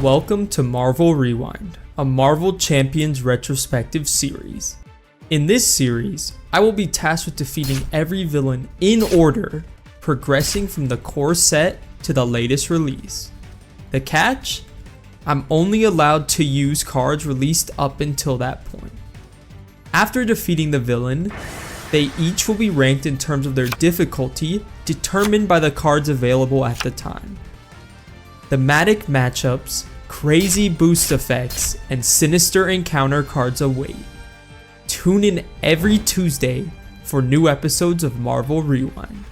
Welcome to Marvel Rewind, a Marvel Champions Retrospective Series. In this series, I will be tasked with defeating every villain in order, progressing from the core set to the latest release. The catch? I'm only allowed to use cards released up until that point. After defeating the villain, they each will be ranked in terms of their difficulty, determined by the cards available at the time. Thematic matchups, crazy boost effects, and sinister encounter cards await. Tune in every Tuesday for new episodes of Marvel Rewind.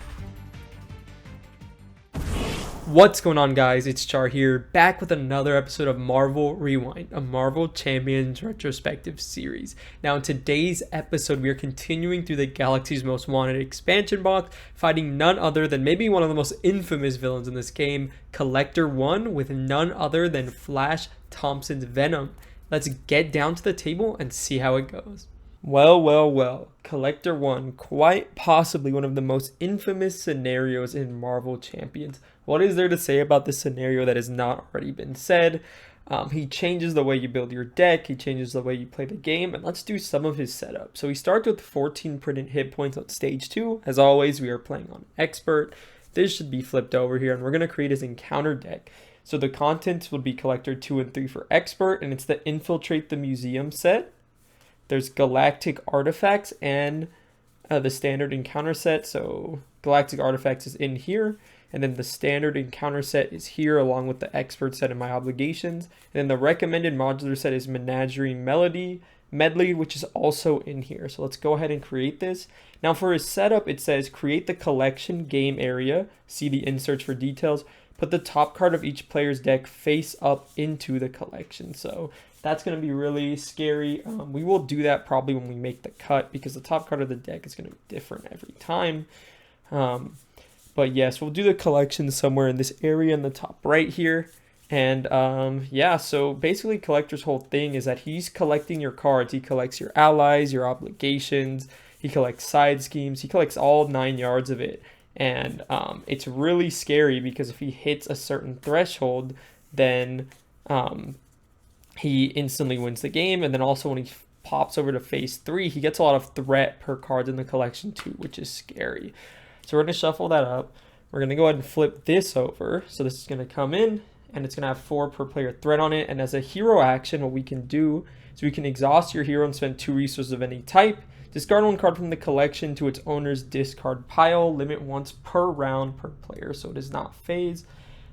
What's going on, guys? It's Char here, back with another episode of Marvel Rewind, a Marvel Champions Retrospective Series. Now, in today's episode, we are continuing through the Galaxy's Most Wanted expansion box, fighting none other than maybe one of the most infamous villains in this game, Collector 1, with none other than Flash Thompson's Venom. Let's get down to the table and see how it goes. Well, Collector 1, quite possibly one of the most infamous scenarios in Marvel Champions. What is there to say about this scenario that has not already been said? He changes the way you build your deck, he changes the way you play the game, and let's do some of his setup. So he starts with 14 printed hit points on stage 2. As always, we are playing on Expert. This should be flipped over here, and we're going to create his encounter deck. So the contents will be Collector 2 and 3 for Expert, and it's the Infiltrate the Museum set. There's Galactic Artifacts and the standard encounter set. So Galactic Artifacts is in here. And then the standard encounter set is here along with the expert set and my obligations. And then the recommended modular set is Menagerie Medley, which is also in here. So let's go ahead and create this. Now for his setup, it says create the collection game area. See the inserts for details. Put the top card of each player's deck face up into the collection. So that's going to be really scary. We will do that probably when we make the cut because the top card of the deck is going to be different every time. But yes, we'll do the collection somewhere in this area in the top right here. And yeah, so basically Collector's whole thing is that he's collecting your cards. He collects your allies, your obligations. He collects side schemes. He collects all 9 yards of it. And it's really scary because if he hits a certain threshold, then he instantly wins the game. And then also when he pops over to phase 3, he gets a lot of threat per card in the collection too, which is scary. So we're going to shuffle that up. We're going to go ahead and flip this over. So this is going to come in and it's going to have 4 per player threat on it. And as a hero action, what we can do is we can exhaust your hero and spend 2 resources of any type. Discard 1 card from the collection to its owner's discard pile. Limit once per round per player. So it is not phase.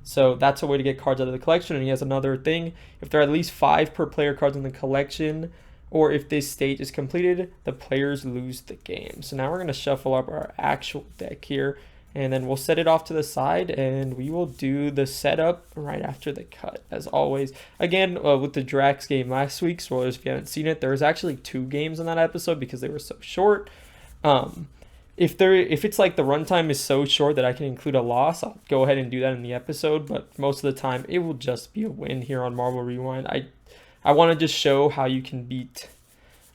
So that's a way to get cards out of the collection. And he has another thing. If there are at least 5 per player cards in the collection, or if this stage is completed, the players lose the game. So now we're going to shuffle up our actual deck here, and then we'll set it off to the side, and we will do the setup right after the cut, as always. Again, with the Drax game last week, spoilers if you haven't seen it, there was actually 2 games in that episode because they were so short. If it's like the runtime is so short that I can include a loss, I'll go ahead and do that in the episode, but most of the time it will just be a win here on Marvel Rewind. I want to just show how you can beat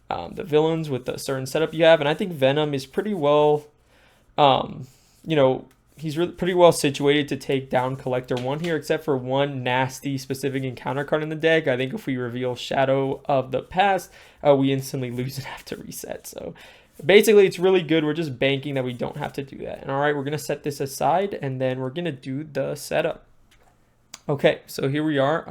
the villains with a certain setup you have. And I think Venom is pretty well, he's pretty well situated to take down Collector 1 here, except for one nasty specific encounter card in the deck. I think if we reveal Shadow of the Past, we instantly lose and have to reset. So basically, it's really good. We're just banking that we don't have to do that. And all right, we're going to set this aside, and then we're going to do the setup. Okay, so here we are.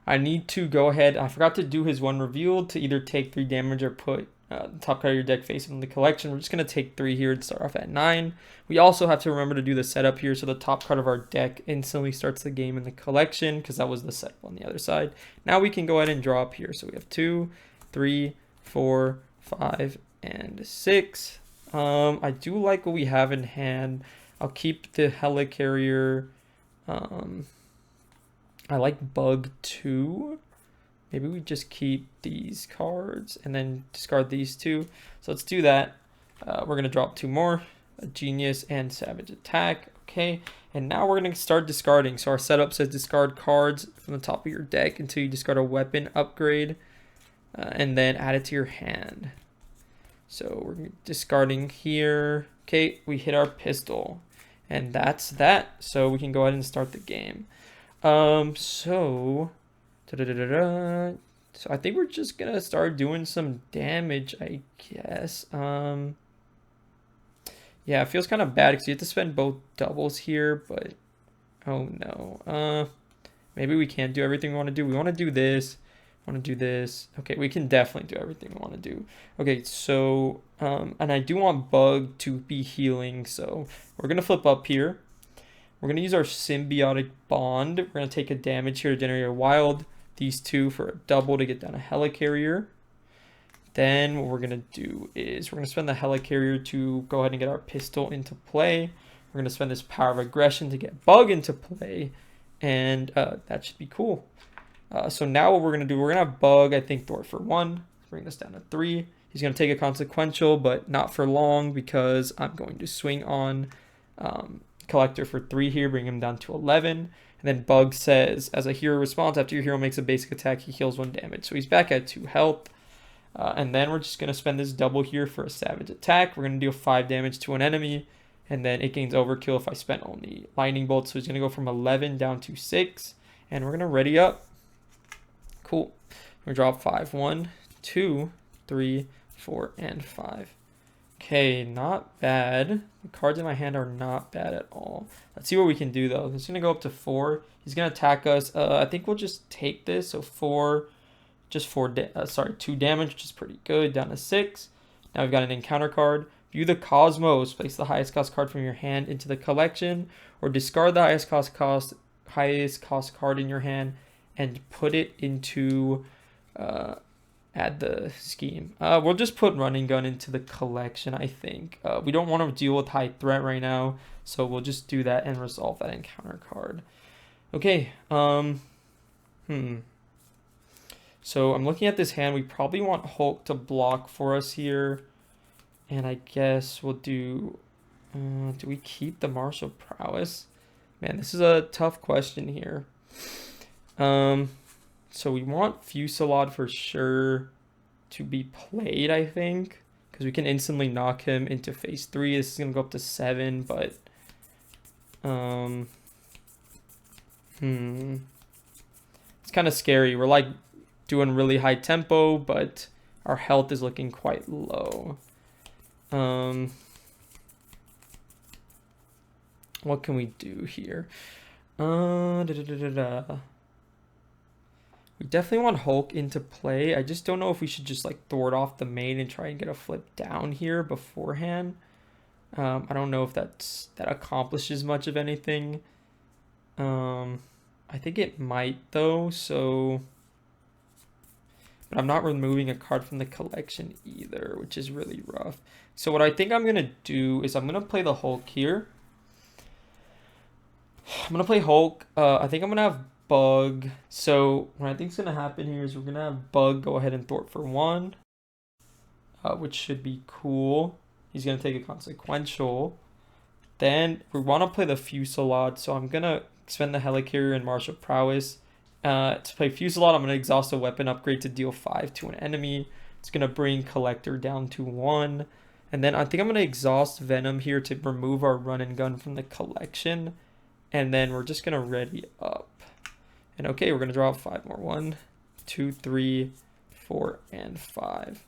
I need to go ahead. I forgot to do his 1 reveal to either take 3 damage or put the top card of your deck face in the collection. We're just going to take 3 here to start off at 9. We also have to remember to do the setup here. So the top card of our deck instantly starts the game in the collection because that was the setup on the other side. Now we can go ahead and draw up here. So we have 2, 3, 4, 5, and 6. I do like what we have in hand. I'll keep the Helicarrier. I like Bug 2. Maybe we just keep these cards and then discard these 2. So let's do that. We're going to drop 2 more. A Genius and Savage Attack. Okay. And now we're going to start discarding. So our setup says discard cards from the top of your deck until you discard a weapon upgrade. And then add it to your hand. So we're discarding here. Okay. We hit our pistol. And that's that. So we can go ahead and start the game. So, so I think we're just gonna start doing some damage, I guess. Yeah, it feels kind of bad because you have to spend both doubles here, but oh no. Maybe we can't do everything we want to do. We want to do this. Want to do this. Okay, we can definitely do everything we want to do. Okay, so and I do want Bug to be healing, so we're gonna flip up here. We're gonna use our symbiotic bond. We're gonna take a damage here to generate a wild. These two for a double to get down a helicarrier. Then what we're gonna do is we're gonna spend the helicarrier to go ahead and get our pistol into play. We're gonna spend this power of aggression to get Bug into play, and that should be cool. So now what we're gonna do, we're gonna have Bug, I think, thwart for 1. Bring this down to 3. He's gonna take a consequential, but not for long because I'm going to swing on Collector for 3 here, bring him down to 11. And then Bug says, as a hero response, after your hero makes a basic attack, he heals 1 damage. So he's back at 2 health. And then we're just going to spend this double here for a savage attack. We're going to deal 5 damage to an enemy. And then it gains overkill if I spent only lightning bolts. So he's going to go from 11 down to 6. And we're going to ready up. Cool. We're going to drop 5. 1, 2, 3, 4, and 5. Okay, not bad. The cards in my hand are not bad at all. Let's see what we can do, though. It's going to go up to 4. He's going to attack us. I think we'll just take this. So 4... just 2 damage, which is pretty good, down to 6. Now we've got an encounter card. View the Cosmos. Place the highest cost card from your hand into the collection, or discard the highest cost card in your hand and put it into add the scheme. We'll just put running gun into the collection, I think. We don't want to deal with high threat right now, so we'll just do that and resolve that encounter card. Okay. So I'm looking at this hand. We probably want Hulk to block for us here. And I guess we'll do... do we keep the martial prowess? Man, this is a tough question here. So we want Fusillade for sure to be played, I think. Because we can instantly knock him into phase 3. This is going to go up to 7, but... It's kind of scary. We're like... doing really high tempo, but our health is looking quite low. What can we do here? We definitely want Hulk into play. I just don't know if we should just like thwart off the main and try and get a flip down here beforehand. I don't know if that accomplishes much of anything. I think it might though, so... But I'm not removing a card from the collection either, which is really rough. So what I think I'm going to do is I'm going to play the Hulk here. I'm going to play Hulk. I think I'm going to have Bug. So what I think is going to happen here is we're going to have Bug go ahead and thwart for 1. Which should be cool. He's going to take a consequential. Then we want to play the Fusillade. So I'm going to spend the Helicarrier and Martial Prowess. To play Fusillade, I'm going to exhaust a weapon upgrade to deal 5 to an enemy. It's going to bring Collector down to 1. And then I think I'm going to exhaust Venom here to remove our run and gun from the collection. And then we're just going to ready up. And okay, we're going to draw 5 more. 1, 2, 3, 4, and 5.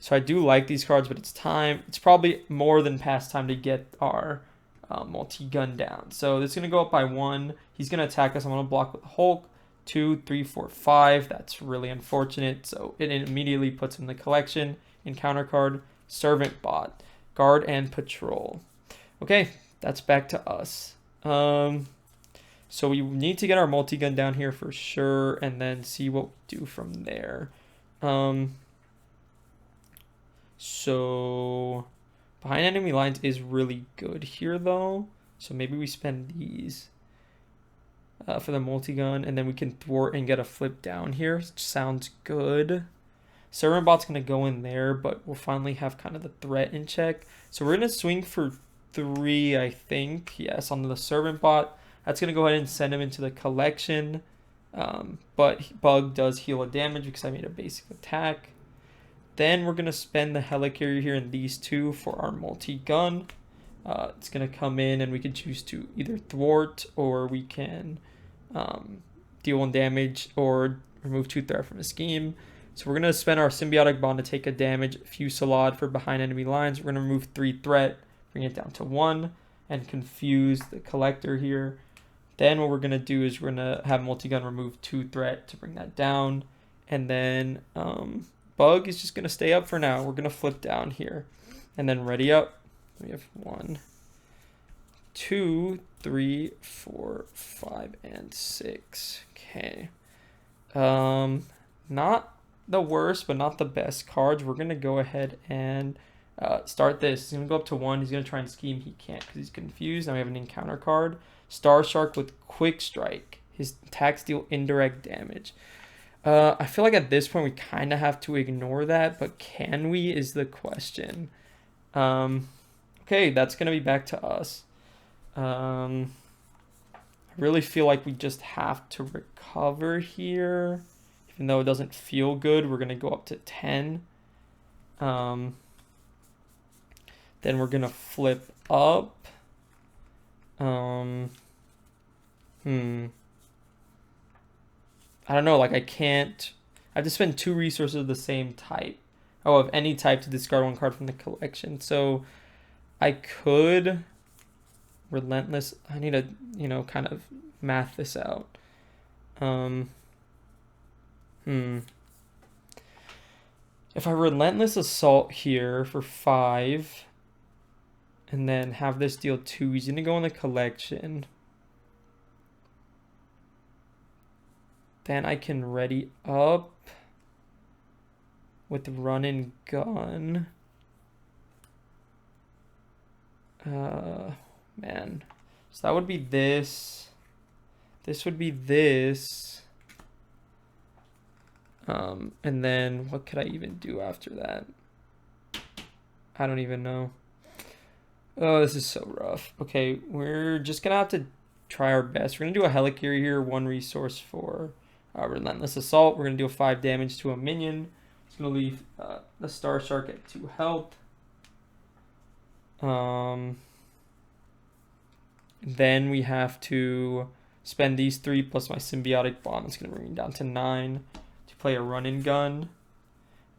So I do like these cards, but it's time. It's probably more than past time to get our multi-gun down. So this is going to go up by 1. He's going to attack us. I'm going to block with Hulk. 2, 3, 4, 5. That's really unfortunate. So it immediately puts him in the collection. Encounter card, Servant Bot, Guard and Patrol. Okay, that's back to us. So we need to get our multi-gun down here for sure, and then see what we do from there. So behind enemy lines is really good here though. So maybe we spend these. For the multi-gun, and then we can thwart and get a flip down here. Sounds good. Servant Bot's going to go in there, but we'll finally have kind of the threat in check. So we're going to swing for 3, I think. Yes, on the Servant Bot. That's going to go ahead and send him into the collection. But Bug does heal a damage because I made a basic attack. Then we're going to spend the Helicarrier here in these 2 for our multi-gun. It's going to come in and we can choose to either thwart or we can deal 1 damage or remove 2 threat from the scheme. So we're going to spend our symbiotic bond to take a damage fusillade for behind enemy lines. We're going to remove 3 threat, bring it down to 1, and confuse the collector here. Then what we're going to do is we're going to have multi-gun remove 2 threat to bring that down. And then bug is just going to stay up for now. We're going to flip down here. And then ready up. We have 1, 2, 3, 4, 5, and 6. Okay. Not the worst, but not the best cards. We're going to go ahead and start this. He's going to go up to 1. He's going to try and scheme. He can't because he's confused. Now we have an encounter card. Star Shark with Quick Strike. His attacks deal indirect damage. I feel like at this point we kind of have to ignore that, but can we is the question. Okay, that's going to be back to us. I really feel like we just have to recover here. Even though it doesn't feel good, we're going to go up to 10. Then we're going to flip up. I don't know, like I have to spend 2 resources of the same type. Oh, of any type to discard 1 card from the collection. So I could relentless. I need to, kind of math this out. If I relentless assault here for 5 and then have this deal 2, he's gonna go in the collection. Then I can ready up with run and gun. Man. So that would be this. This would be this. And then what could I even do after that? I don't even know. Oh, this is so rough. Okay, we're just gonna have to try our best. We're gonna do a Helicarrier here, 1 resource for Relentless Assault. We're gonna do a 5 damage to a minion. It's gonna leave the Star Shark at 2 health. Then we have to spend these 3 plus my symbiotic bond. It's gonna bring me down to 9 to play a run and gun.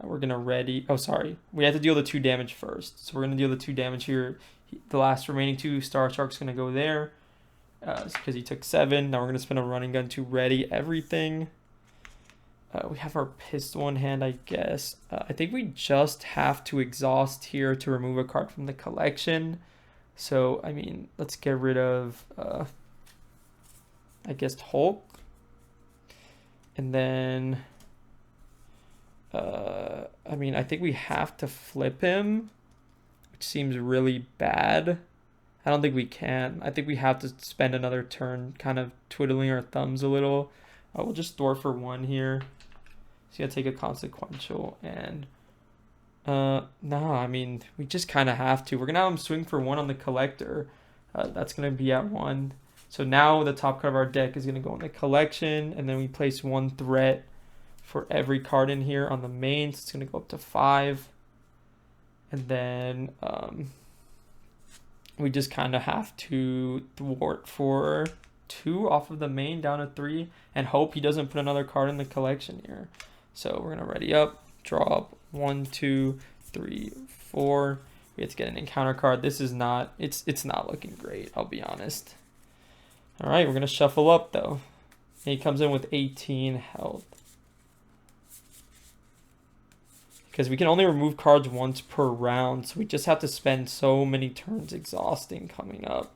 We're gonna ready. Oh, sorry. We have to deal the 2 damage first. So we're gonna deal the 2 damage here. The last remaining 2 Star Shark's gonna go there because he took 7. Now we're gonna spend a running gun to ready everything. We have our pistol in hand, I guess. I think we just have to exhaust here to remove a card from the collection. So, I mean, let's get rid of, I guess, Hulk. And then, I mean, I think we have to flip him, which seems really bad. I don't think we can. I think we have to spend another turn kind of twiddling our thumbs a little. We'll just store for 1 here. He's going to take a consequential. And, no, I mean, we just kind of have to. We're going to have him swing for 1 on the collector. That's going to be at 1. So now the top card of our deck is going to go in the collection. And then we place 1 threat for every card in here on the main. So it's going to go up to 5. And then we just kind of have to thwart for 2 off of the main down to 3 and hope he doesn't put another card in the collection here. So we're going to ready up, draw up 1, 2, 3, 4. We have to get an encounter card. This is not, it's not looking great, I'll be honest. All right, we're going to shuffle up though. And he comes in with 18 health. Because we can only remove cards once per round, so we just have to spend so many turns exhausting coming up.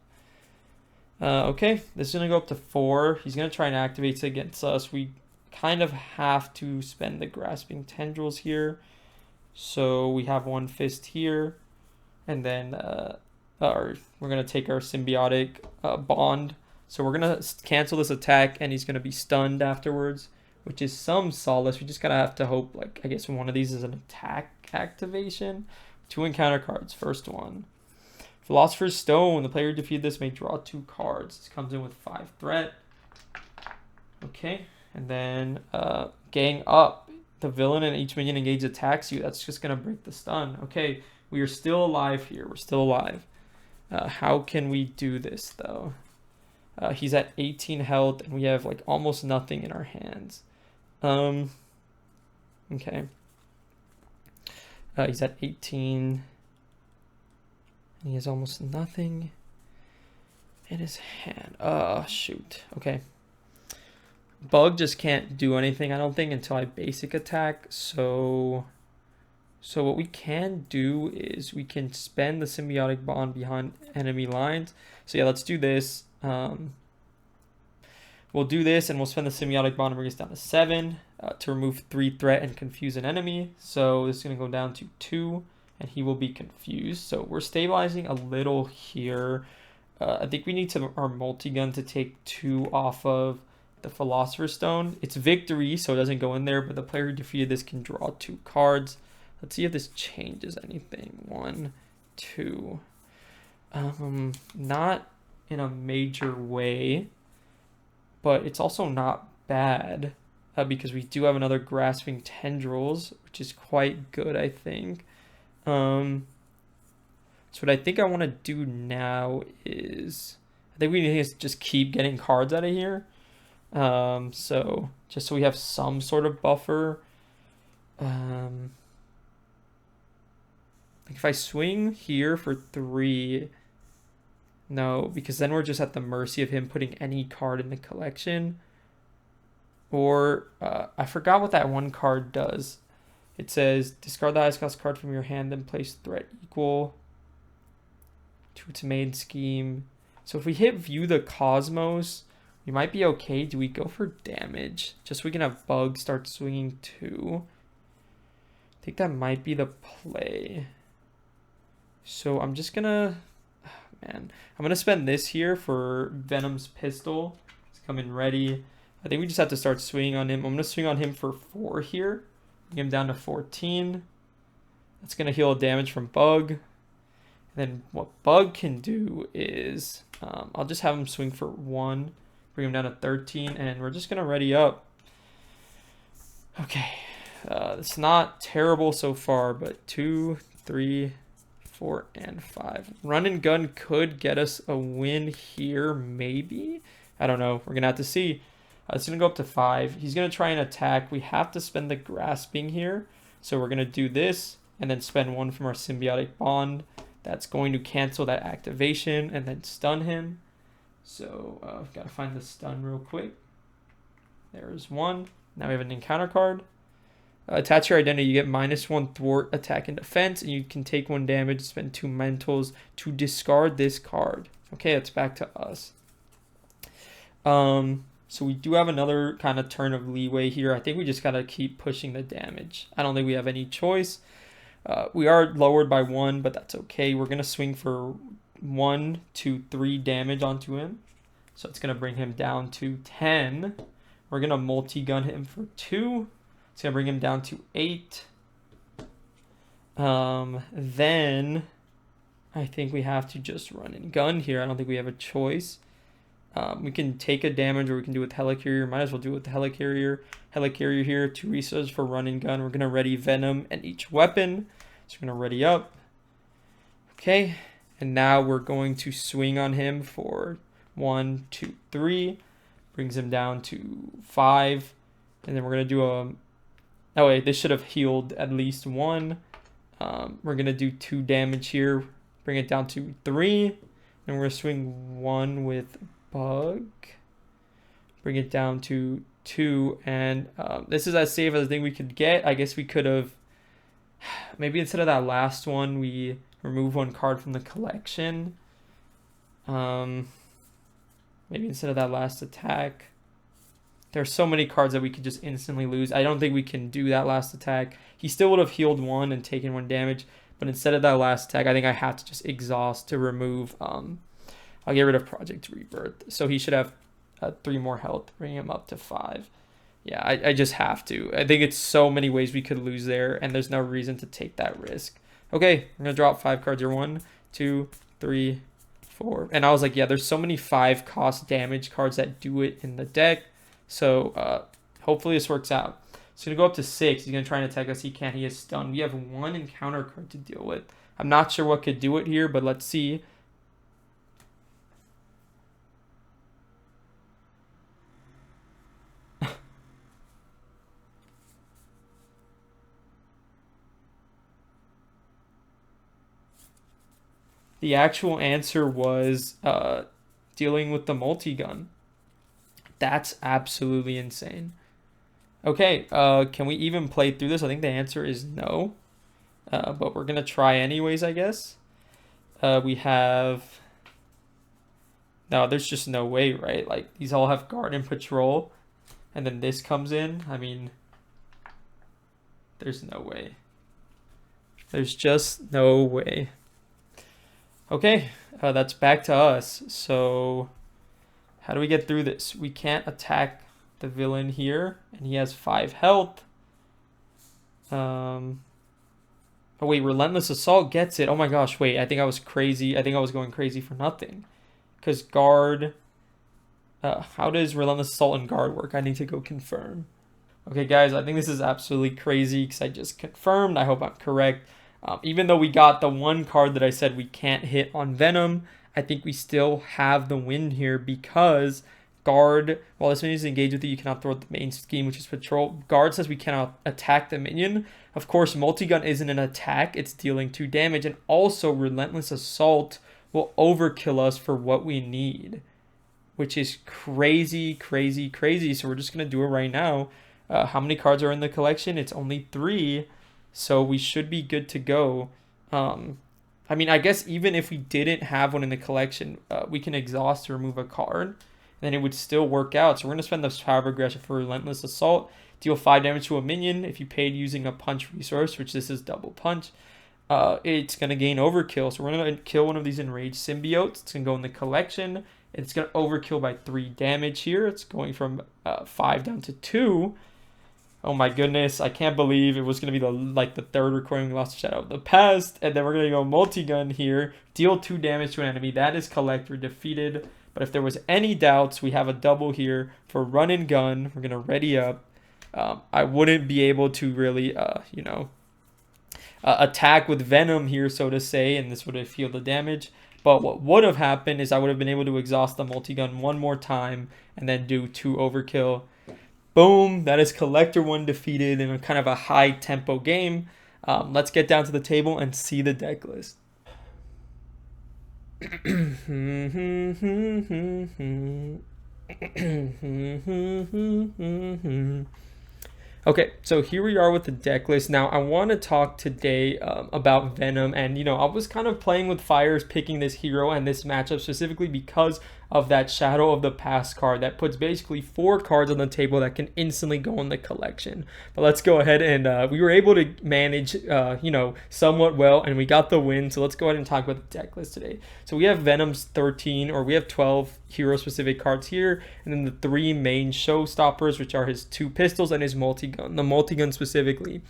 Okay, this is going to go up to 4. He's going to try and activate it against us. We kind of have to spend the Grasping Tendrils here. So we have 1 fist here. And then we're going to take our symbiotic bond. So we're going to cancel this attack, and he's going to be stunned afterwards, which is some solace. We just gotta have to hope, like, I guess one of these is an attack activation. 2 encounter cards. First one. Philosopher's Stone. The player who defeated this may draw 2 cards. This comes in with 5 threat. Okay. And then gang up. The villain and each minion engaged attacks you. That's just gonna break the stun. Okay. We are still alive here. We're still alive. How can we do this though? He's at 18 health, and we have like almost nothing in our hands. Okay. He's at 18. And he has almost nothing in his hand. Oh, shoot. Okay. Bug just can't do anything, I don't think, until I basic attack. So what we can do is we can spend the symbiotic bond behind enemy lines. So yeah, let's do this. We'll do this, and we'll spend the symbiotic bond and bring us down to 7 to remove 3 threat and confuse an enemy. So this is going to go down to 2, and he will be confused. So we're stabilizing a little here. I think we need our multi-gun to take 2 off of the Philosopher's Stone. It's victory, so it doesn't go in there, but the player who defeated this can draw 2 cards. Let's see if this changes anything. 1, 2. Not in a major way, but it's also not bad because we do have another Grasping Tendrils, which is quite good, I think. So what I think I want to do now is, I think we need to just keep getting cards out of here. So just so we have some sort of buffer. Like if I swing here for 3, no, because then we're just at the mercy of him putting any card in the collection. Or I forgot what that one card does. It says discard the highest cost card from your hand, then place threat equal to its main scheme. So if we hit View the Cosmos, we might be okay. Do we go for damage? Just so we can have Bug start swinging too. I think that might be the play. So I'm just gonna, I'm gonna spend this here for Venom's pistol. It's coming ready. I think we just have to start swinging on him. I'm gonna swing on him for 4 here. Bring him down to 14. That's gonna heal damage from Bug. And then what Bug can do is, I'll just have him swing for 1. Bring him down to 13, and we're just gonna ready up. Okay, it's not terrible so far, but 2, 3, 4, and 5. Run and gun could get us a win here, maybe. I don't know. We're gonna have to see. It's gonna go up to 5. He's gonna try and attack. We have to spend the grasping here, so we're gonna do this and then spend 1 from our symbiotic bond. That's going to cancel that activation and then stun him. So I've got to find the stun real quick. There's 1. Now we have an encounter card. Attach your identity. You get -1 thwart, attack, and defense, and you can take 1 damage, spend 2 mentals to discard this card. Okay, it's back to us. So we do have another kind of turn of leeway here. I think we just got to keep pushing the damage. I don't think we have any choice. We are lowered by 1, but that's okay. We're going to swing for 1, 2, 3 damage onto him. So it's going to bring him down to 10. We're going to multi-gun him for 2. It's going to bring him down to 8. Then I think we have to just run and gun here. I don't think we have a choice. We can take a damage, or we can do it with Helicarrier. Might as well do it with the Helicarrier. Helicarrier here, 2 resources for run and gun. We're going to ready Venom and each weapon. So we're going to ready up. Okay. And now we're going to swing on him for 1, 2, 3. Brings him down to 5. And then we're going to do a... Oh, wait, this should have healed at least 1. We're going to do 2 damage here. Bring it down to 3. And we're going to swing 1 with Bug. Bring it down to 2. And this is as safe as I think we could get. I guess we could have... Maybe instead of that last one, we remove 1 card from the collection. Maybe instead of that last attack. There's so many cards that we could just instantly lose. I don't think we can do that last attack. He still would have healed 1 and taken 1 damage. But instead of that last attack, I think I have to just exhaust to remove... I'll get rid of Project Rebirth. So he should have 3 more health, bringing him up to 5. Yeah, I just have to. I think it's so many ways we could lose there, and there's no reason to take that risk. Okay, I'm going to drop 5 cards here. 1, 2, 3, 4. And I was like, yeah, there's so many 5 cost damage cards that do it in the deck. So hopefully this works out. It's going to go up to 6. He's going to try and attack us. He can't. He is stunned. We have 1 encounter card to deal with. I'm not sure what could do it here, but let's see. The actual answer was dealing with the multi-gun. That's absolutely insane. Okay, can we even play through this? I think the answer is no. But we're going to try anyways, I guess. We have... No, there's just no way, right? Like, these all have guard and patrol. And then this comes in. I mean, there's no way. There's just no way. Okay, that's back to us. So, how do we get through this? We can't attack the villain here. And he has 5 health. Oh, wait, Relentless Assault gets it. Oh my gosh, wait, I think I was crazy. I think I was going crazy for nothing. Because guard... how does Relentless Assault and guard work? I need to go confirm. Okay, guys, I think this is absolutely crazy because I just confirmed. I hope I'm correct. Even though we got the one card that I said we can't hit on Venom, I think we still have the win here because guard, while this minion is engaged with you, you cannot throw the main scheme, which is patrol. Guard says we cannot attack the minion. Of course, multi-gun isn't an attack. It's dealing 2 damage. And also, Relentless Assault will overkill us for what we need, which is crazy, crazy, crazy. So we're just going to do it right now. How many cards are in the collection? It's only 3. So we should be good to go. I mean, I guess even if we didn't have one in the collection, we can exhaust to remove a card. Then it would still work out. So we're going to spend the power of aggression for Relentless Assault. Deal 5 damage to a minion. If you paid using a punch resource, which this is double punch, it's going to gain overkill. So we're going to kill one of these enraged symbiotes. It's going to go in the collection. It's going to overkill by 3 damage here. It's going from 5 down to 2. Oh my goodness, I can't believe it was going to be the third recording we lost Shadow of the Past. And then we're going to go multi-gun here. Deal 2 damage to an enemy. That is collector defeated. But if there was any doubts, we have a double here for run and gun. We're going to ready up. I wouldn't be able to really, attack with Venom here, so to say. And this would have healed the damage. But what would have happened is I would have been able to exhaust the multi-gun one more time. And then do 2 overkill. Boom, that is collector 1 defeated in a kind of a high tempo game. Let's get down to the table and see the deck list. Okay, so here we are with the deck list. Now, I want to talk today about Venom. And, I was kind of playing with fires, picking this hero and this matchup specifically because of that Shadow of the Past card that puts basically 4 cards on the table that can instantly go in the collection. But let's go ahead and we were able to manage, somewhat well, and we got the win. So let's go ahead and talk about the deck list today. So we have Venom's 13, or we have 12 hero-specific cards here, and then the 3 main showstoppers, which are his 2 pistols and his multi-gun. The multi-gun specifically.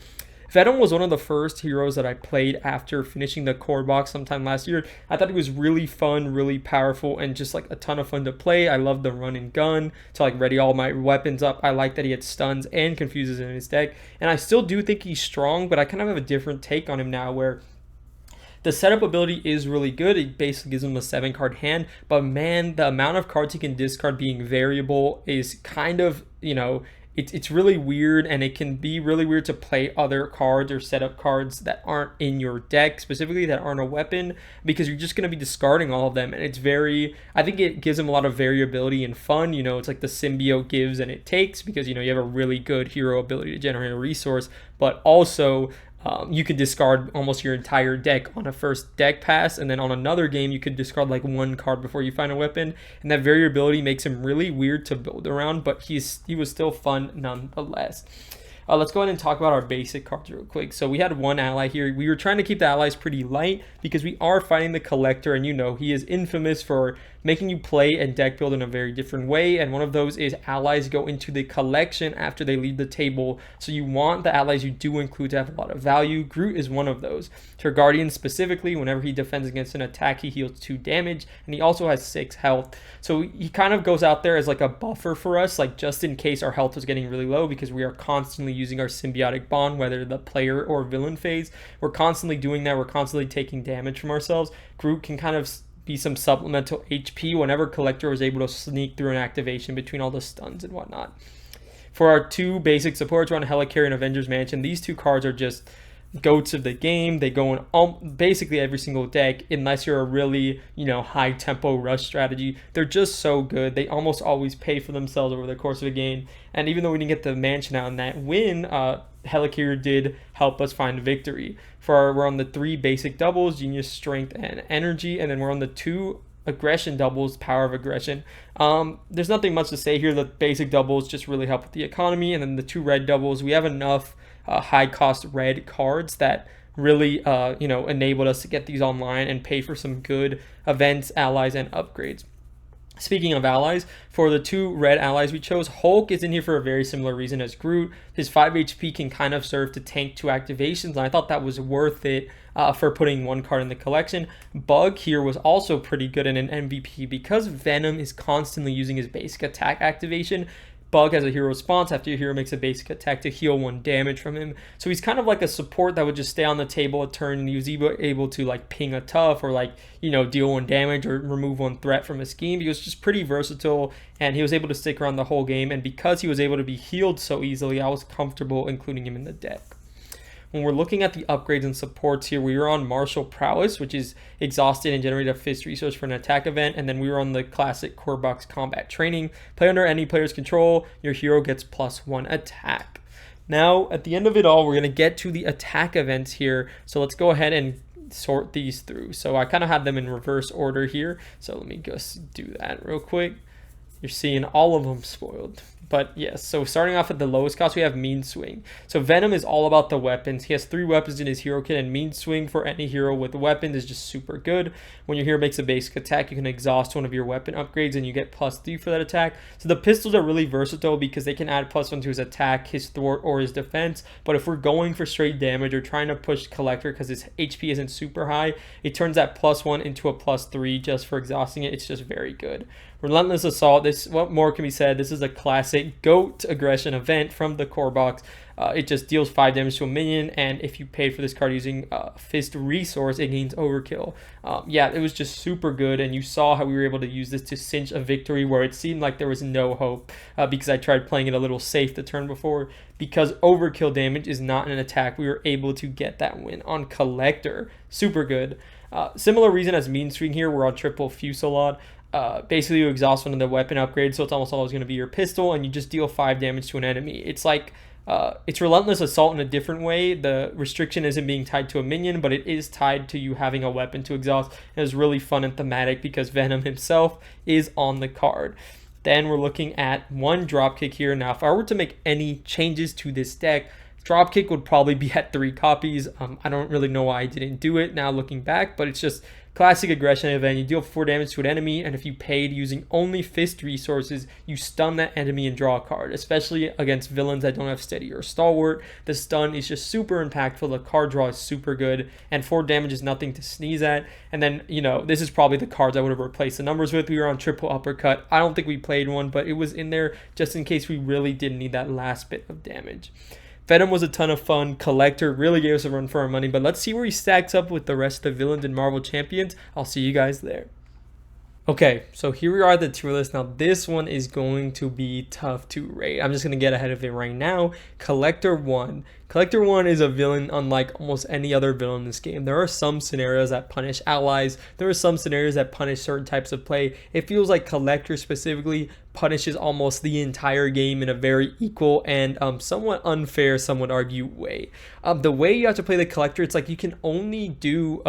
Venom was one of the first heroes that I played after finishing the core box sometime last year. I thought it was really fun, really powerful, and just like a ton of fun to play. I love the run and gun to like ready all my weapons up. I like that he had stuns and confuses in his deck. And I still do think he's strong, but I kind of have a different take on him now where the setup ability is really good. It basically gives him a 7-card hand. But man, the amount of cards he can discard being variable is kind of, it's really weird, and it can be really weird to play other cards or setup cards that aren't in your deck, specifically that aren't a weapon, because you're just going to be discarding all of them. And it's I think it gives him a lot of variability and fun. It's like the symbiote gives and it takes, because, you have a really good hero ability to generate a resource, but also you could discard almost your entire deck on a first deck pass, and then on another game you could discard like 1 card before you find a weapon, and that variability makes him really weird to build around, but he was still fun nonetheless. Let's go ahead and talk about our basic cards real quick. So we had 1 ally here. We were trying to keep the allies pretty light because we are fighting the collector, and he is infamous for making you play and deck build in a very different way. And one of those is allies go into the collection after they leave the table. So you want the allies you do include to have a lot of value. Groot is one of those. For Guardian specifically, whenever he defends against an attack, he heals 2 damage, and he also has 6 health. So he kind of goes out there as like a buffer for us, like just in case our health was getting really low, because we are constantly using our symbiotic bond, whether the player or villain phase. We're constantly doing that. We're constantly taking damage from ourselves. Groot can kind of be some supplemental HP whenever collector was able to sneak through an activation between all the stuns and whatnot. For our 2 basic supports, we're on Helicarrier and Avengers Mansion. These 2 cards are just goats of the game. They go in basically every single deck unless you're a really, high tempo rush strategy. They're just so good. They almost always pay for themselves over the course of a game. And even though we didn't get the mansion out in that win, Helicarrier did help us find victory. We're on the 3 basic doubles, Genius, Strength, and Energy, and then we're on the 2 aggression doubles, Power of Aggression. There's nothing much to say here. The basic doubles just really help with the economy, and then the 2 red doubles, we have enough high cost red cards that really enabled us to get these online and pay for some good events, allies, and upgrades. Speaking of allies, for the 2 red allies we chose, Hulk is in here for a very similar reason as Groot. His 5 HP can kind of serve to tank 2 activations, and I thought that was worth it for putting 1 card in the collection. Bug here was also pretty good in an MVP because Venom is constantly using his basic attack activation. Bug has a hero response after your hero makes a basic attack to heal 1 damage from him. So he's kind of like a support that would just stay on the table a turn, and he was able to like ping a tough or deal 1 damage or remove 1 threat from a scheme. He was just pretty versatile, and he was able to stick around the whole game. And because he was able to be healed so easily, I was comfortable including him in the deck. When we're looking at the upgrades and supports here, we were on Martial Prowess, which is exhausted and generate a fist resource for an attack event. And then we were on the classic Core Box Combat Training. Play under any player's control, your hero gets +1 attack. Now, at the end of it all, we're going to get to the attack events here. So let's go ahead and sort these through. So I kind of have them in reverse order here. So let me just do that real quick. You're seeing all of them spoiled. But yes, so starting off at the lowest cost, we have Mean Swing. So Venom is all about the weapons. He has 3 weapons in his hero kit, and Mean Swing for any hero with weapons is just super good. When your hero makes a basic attack, you can exhaust 1 of your weapon upgrades, and you get +3 for that attack. So the pistols are really versatile because they can add +1 to his attack, his thwart, or his defense. But if we're going for straight damage or trying to push Collector because his HP isn't super high, it turns that +1 into a +3 just for exhausting it. It's just very good. Relentless Assault, what more can be said? This is a classic GOAT aggression event from the core box. It just deals 5 damage to a minion, and if you paid for this card using Fist Resource, it gains Overkill. Yeah, it was just super good, and you saw how we were able to use this to cinch a victory where it seemed like there was no hope because I tried playing it a little safe the turn before. Because Overkill damage is not an attack, we were able to get that win on Collector. Super good. Similar reason as Mean Swing here, we're on triple Fusillade. Basically you exhaust 1 of the weapon upgrades, so it's almost always going to be your pistol, and you just deal 5 damage to an enemy. It's like it's Relentless Assault in a different way. The restriction isn't being tied to a minion, but it is tied to you having a weapon to exhaust. It was really fun and thematic because Venom himself is on the card. Then we're looking at 1 Dropkick here. Now, if I were to make any changes to this deck, Dropkick would probably be at 3 copies. I don't really know why I didn't do it now looking back, but it's just classic aggression event. You deal 4 damage to an enemy, and if you paid using only Fist resources, you stun that enemy and draw a card, especially against villains that don't have Steady or Stalwart. The stun is just super impactful. The card draw is super good, and 4 damage is nothing to sneeze at. And then, this is probably the cards I would have replaced the numbers with. We were on Triple Uppercut. I don't think we played one, but it was in there just in case we really did need that last bit of damage. Venom was a ton of fun. Collector really gave us a run for our money, but let's see where he stacks up with the rest of the villains in Marvel Champions. I'll see you guys there. Okay, so here we are at the tier list. Now, this one is going to be tough to rate. I'm just going to get ahead of it right now. Collector 1. Collector 1 is a villain unlike almost any other villain in this game. There are some scenarios that punish allies. There are some scenarios that punish certain types of play. It feels like Collector specifically punishes almost the entire game in a very equal and somewhat unfair, some would argue, way. The way you have to play the Collector, it's like you can only do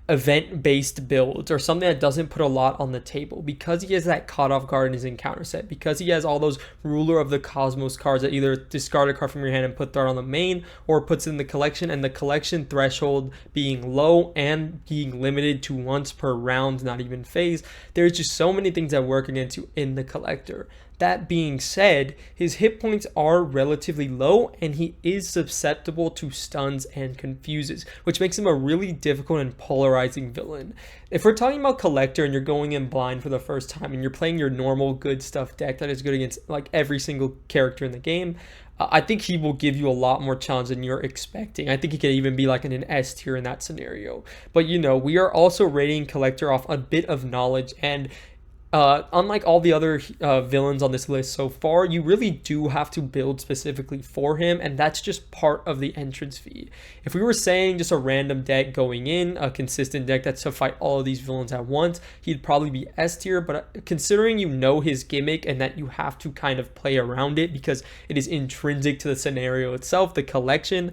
event-based builds or something that doesn't put a lot on the table because he has that caught off guard in his encounter set, because he has all those Ruler of the Cosmos cards that either discard a card from your hand and put that on the main or puts it in the collection, and the collection threshold being low and being limited to once per round, not even phase. There's just so many things that work against you in the Collector. That being said, his hit points are relatively low and he is susceptible to stuns and confuses, which makes him a really difficult and polarizing villain. If we're talking about Collector and you're going in blind for the first time and you're playing your normal good stuff deck that is good against like every single character in the game, I think he will give you a lot more challenge than you're expecting. I think he could even be like in an S tier in that scenario. But we are also rating Collector off a bit of knowledge, and Unlike all the other villains on this list so far, you really do have to build specifically for him, and that's just part of the entrance fee. If we were saying just a random deck going in, a consistent deck that's to fight all of these villains at once, he'd probably be S tier, but considering you know his gimmick and that you have to kind of play around it because it is intrinsic to the scenario itself, the collection,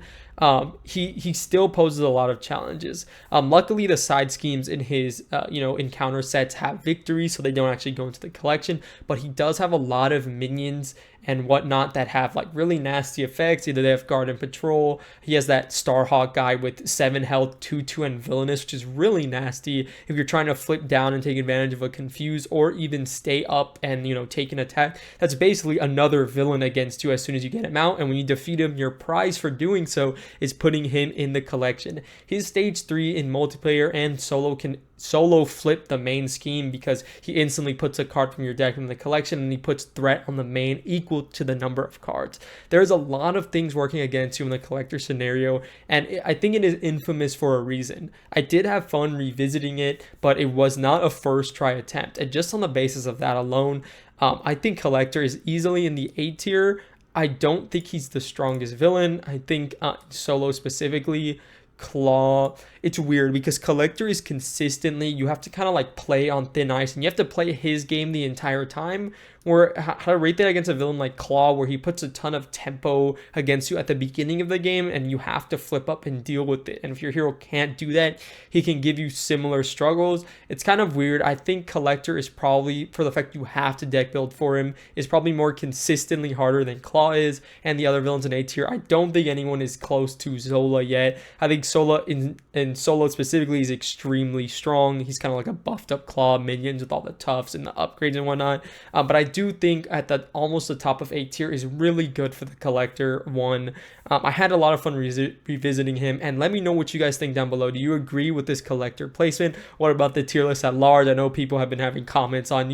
he still poses a lot of challenges. Luckily, the side schemes in his encounter sets have victory, so they don't actually go into the collection. But he does have a lot of minions and whatnot that have like really nasty effects. Either they have guard and patrol. He has that Starhawk guy with 7 health, 2/2, and villainous, which is really nasty if you're trying to flip down and take advantage of a confuse, or even stay up and take an attack. That's basically another villain against you as soon as you get him out, and when you defeat him, your prize for doing so is putting him in the collection. His stage 3 in multiplayer and solo can solo flip the main scheme because he instantly puts a card from your deck in the collection, and he puts threat on the main equal to the number of cards. There's a lot of things working against you in the collector scenario, and I think it is infamous for a reason. I did have fun revisiting it, but it was not a first try attempt, and just on the basis of that alone, I think collector is easily in the A tier. I don't think he's the strongest villain. I think solo specifically, Claw, it's weird because collector is consistently, you have to kind of like play on thin ice, and you have to play his game the entire time. Where how to rate that against a villain like Claw, where he puts a ton of tempo against you at the beginning of the game and you have to flip up and deal with it. And if your hero can't do that, he can give you similar struggles. It's kind of weird. I think collector is probably, for the fact you have to deck build for him, is probably more consistently harder than Claw is and the other villains in A tier. I don't think anyone is close to Zola yet. I think Zola in solo specifically is extremely strong. He's kind of like a buffed up Claw minions with all the tufts and the upgrades and whatnot. But I do think at the almost the top of A tier is really good for the collector one. I had a lot of fun revisiting him, and let me know what you guys think down below. Do you agree with this collector placement? What about the tier list at large? I know people have been having comments on,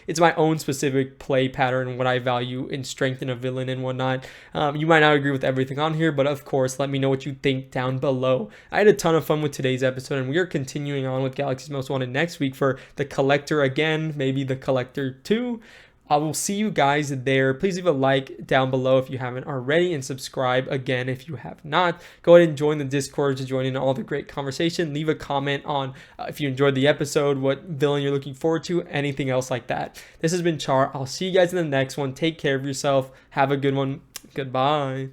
it's my own specific play pattern, what I value in strength in a villain and whatnot. You might not agree with everything on here, but of course, let me know what you think down below. I had a ton of fun with today's episode, and we are continuing on with Galaxy's Most Wanted next week for the collector again, maybe the collector 2. I will see you guys there. Please leave a like down below if you haven't already, and subscribe again if you have not. Go ahead and join the Discord to join in all the great conversation. Leave a comment on if you enjoyed the episode, what villain you're looking forward to, anything else like that. This has been Char. I'll see you guys in the next one. Take care of yourself. Have a good one. Goodbye.